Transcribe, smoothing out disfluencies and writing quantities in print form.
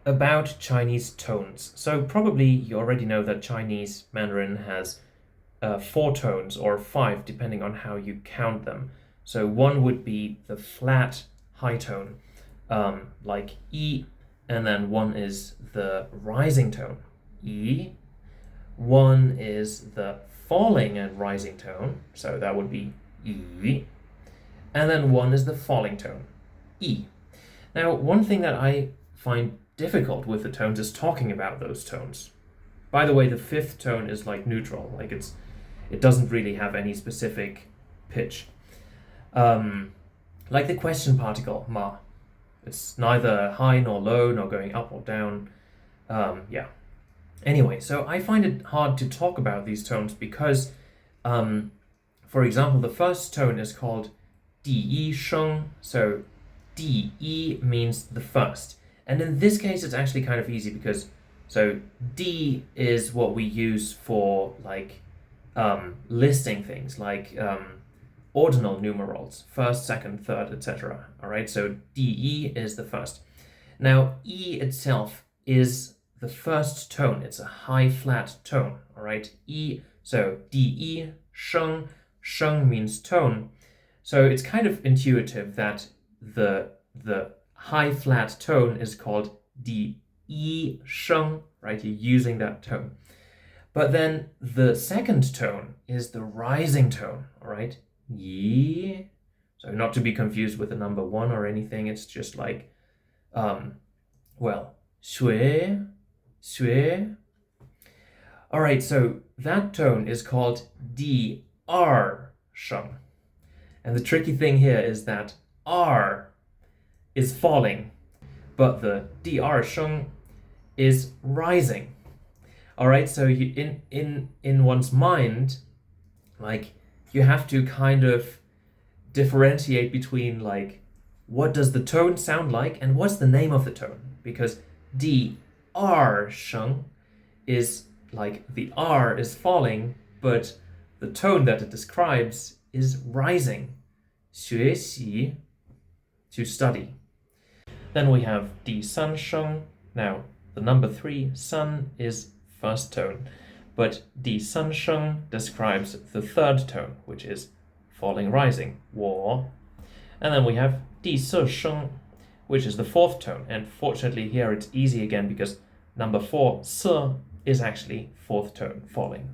about Chinese tones. So probably you already know that Chinese Mandarin has four tones or five, depending on how you count them. So one would be the flat high tone, like E, and then one is the rising tone, E. One is the falling and rising tone, so that would be E. And then one is the falling tone, E. Now, one thing that I find difficult with the tones is talking about those tones. By the way, the fifth tone is like neutral, like it doesn't really have any specific pitch. Like the question particle, ma. It's neither high nor low, nor going up or down. Yeah. Anyway, so I find it hard to talk about these tones because, for example, the first tone is called 第一声. So 第一 means the first. And in this case, it's actually kind of easy because, so D is what we use for like listing things, like ordinal numerals, first, second, third, etc. All right, so 第一 is the first. Now, E itself is the first tone. It's a high flat tone, all right? E, so 第一声, sheng means tone. So it's kind of intuitive that the high flat tone is called 第一声, right? You're using that tone. But then the second tone is the rising tone, all right? Yi. So not to be confused with the number one or anything. It's just like, shui, shui. All right, so that tone is called 第二声. And the tricky thing here is that R is falling, but the 第二声 is rising. All right, so you, in one's mind, like you have to kind of differentiate between like what does the tone sound like and what's the name of the tone, because 第二声 is like the R is falling, but the tone that it describes is rising. 学习, to study. Then we have 第三声. Now, the number 3, san, is first tone, but 第三声 describes the third tone, which is falling, rising, 我. And then we have 第四声, which is the fourth tone, and fortunately here it's easy again because number 4, se, is actually fourth tone, falling.